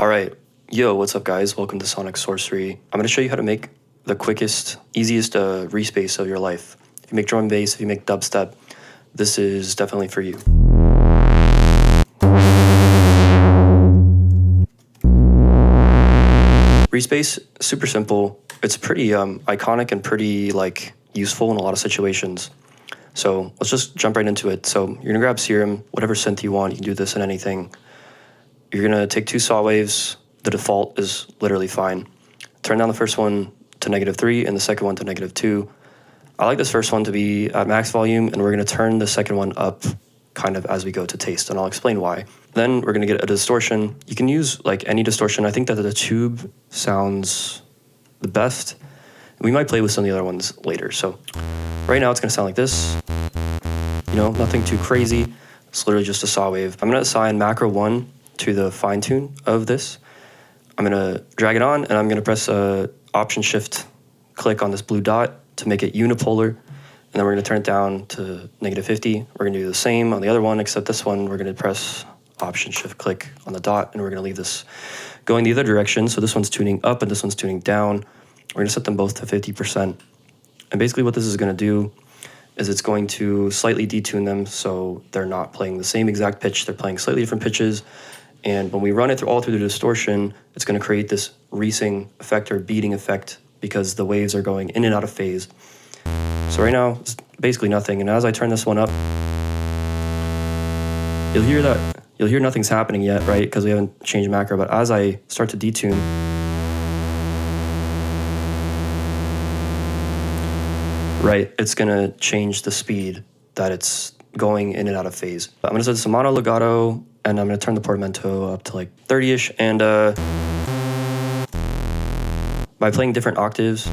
All right, yo, what's up, guys? Welcome to Sonic Sorcery. I'm going to show you how to make the quickest, easiest reese bass of your life. If you make drum and bass, if you make dubstep, this is definitely for you. Reese bass, super simple. It's pretty iconic and pretty useful in a lot of situations. So let's just jump right into it. So you're gonna grab Serum, whatever synth you want. You can do this in anything. You're gonna take two saw waves. The default is literally fine. Turn down the first one to -3 and the second one to -2. I like this first one to be at max volume, and we're gonna turn the second one up kind of as we go to taste, and I'll explain why. Then we're gonna get a distortion. You can use any distortion. I think that the tube sounds the best. We might play with some of the other ones later. So right now it's gonna sound like this. Nothing too crazy. It's literally just a saw wave. I'm gonna assign macro 1 to the fine tune of this. I'm gonna drag it on, and I'm gonna press Option Shift click on this blue dot to make it unipolar, and then we're gonna turn it down to -50. We're gonna do the same on the other one, except this one we're gonna press Option Shift click on the dot, and we're gonna leave this going the other direction. So this one's tuning up and this one's tuning down. We're gonna set them both to 50%. And basically what this is gonna do is it's going to slightly detune them so they're not playing the same exact pitch, they're playing slightly different pitches. And when we run it all through the distortion, it's going to create this reesing effect or beating effect because the waves are going in and out of phase. So right now, it's basically nothing. And as I turn this one up, you'll hear nothing's happening yet, right? Because we haven't changed macro. But as I start to detune, right, it's going to change the speed that it's going in and out of phase. I'm going to set this to mono legato, and I'm going to turn the portamento up to 30-ish. And by playing different octaves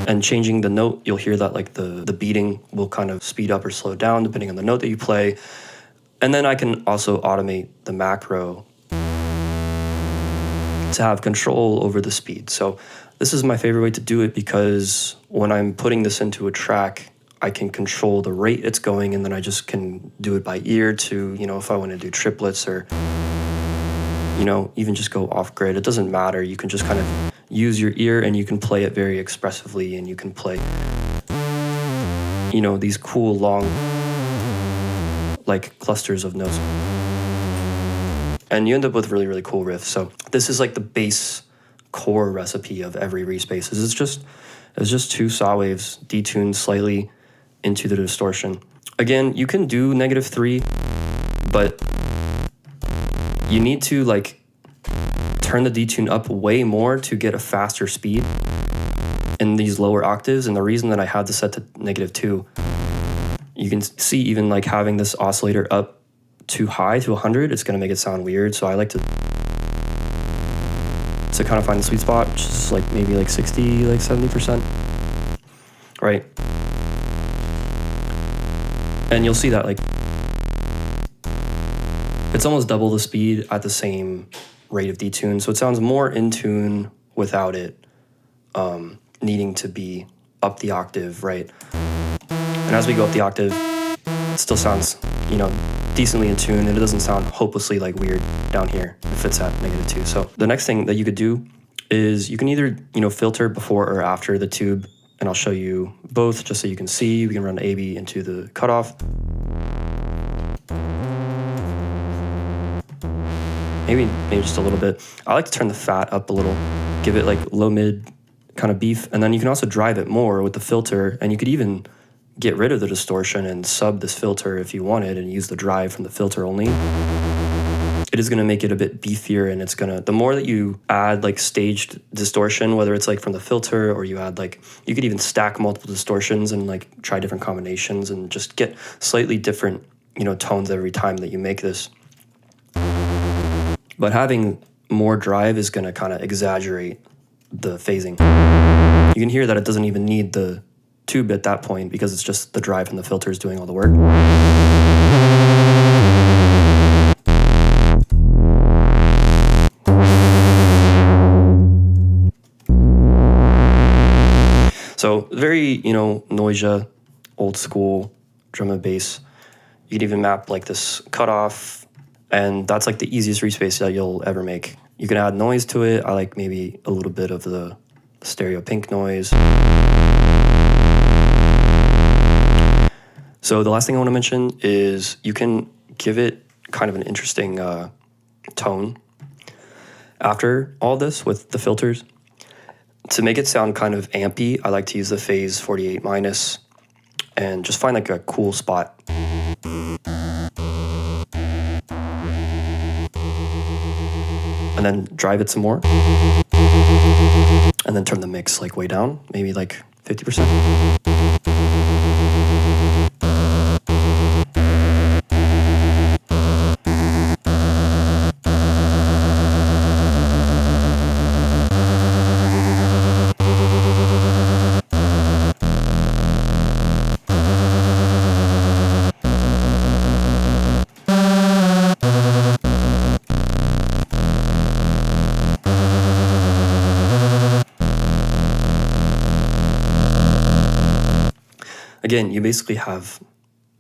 and changing the note, you'll hear that the beating will kind of speed up or slow down depending on the note that you play. And then I can also automate the macro to have control over the speed. So this is my favorite way to do it because when I'm putting this into a track, I can control the rate it's going, and then I just can do it by ear to, if I want to do triplets or, even just go off grid. It doesn't matter. You can just kind of use your ear and you can play it very expressively, and you can play, these cool long, clusters of notes. And you end up with really, really cool riffs. So this is the base core recipe of every reese bass. It's just two saw waves detuned slightly into the distortion. Again, you can do -3, but you need to turn the detune up way more to get a faster speed in these lower octaves. And the reason that I had this set to -2, you can see even having this oscillator up too high to 100, it's gonna make it sound weird. So I like to kind of find the sweet spot, which is maybe 60, 70%, right? And you'll see that it's almost double the speed at the same rate of detune. So it sounds more in tune without it needing to be up the octave, right? And as we go up the octave, it still sounds, decently in tune, and it doesn't sound hopelessly weird down here if it's at -2. So the next thing that you could do is you can either, filter before or after the tube, and I'll show you both just so you can see. We can run AB into the cutoff. Maybe just a little bit. I like to turn the fat up a little, give it low mid kind of beef, and then you can also drive it more with the filter, and you could even get rid of the distortion and sub this filter if you wanted and use the drive from the filter only. It is going to make it a bit beefier, and the more that you add staged distortion, whether it's from the filter or you add you could even stack multiple distortions and try different combinations and just get slightly different, tones every time that you make this. But having more drive is going to kind of exaggerate the phasing. You can hear that it doesn't even need the tube at that point because it's just the drive from the filters doing all the work. So very, Noisia, old school drum and bass. You can even map this cutoff And that's like the easiest respace that you'll ever make. You can add noise to it. I like maybe a little bit of the stereo pink noise. So the last thing I want to mention is you can give it kind of an interesting tone after all this with the filters. To make it sound kind of ampy, I like to use the phase 48 minus and just find like a cool spot. And then drive it some more. And then turn the mix like way down, maybe like 50%. Again, you basically have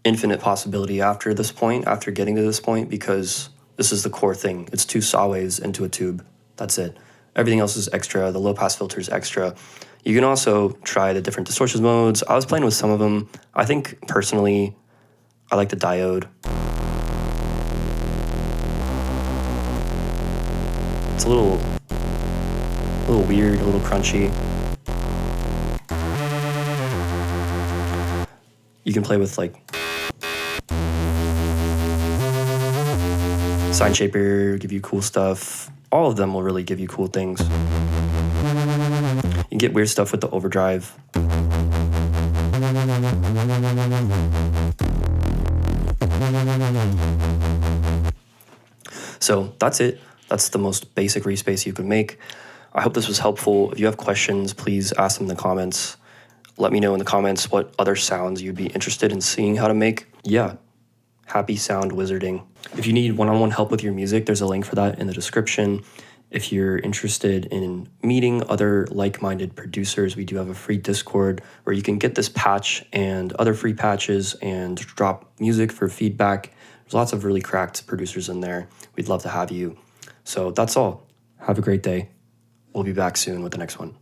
infinite possibility after this point, after getting to this point, because this is the core thing. It's 2 saw waves into a tube. That's it. Everything else is extra. The low pass filter is extra. You can also try the different distortion modes. I was playing with some of them. I think personally, I like the diode. It's a little weird, a little crunchy. You can play with like Sign Shaper, give you cool stuff. All of them will really give you cool things. You can get weird stuff with the overdrive. So that's it. That's the most basic respace you can make. I hope this was helpful. If you have questions, please ask them in the comments. Let me know in the comments what other sounds you'd be interested in seeing how to make. Yeah, happy sound wizarding. If you need one-on-one help with your music, there's a link for that in the description. If you're interested in meeting other like-minded producers, we do have a free Discord where you can get this patch and other free patches and drop music for feedback. There's lots of really cracked producers in there. We'd love to have you. So that's all. Have a great day. We'll be back soon with the next one.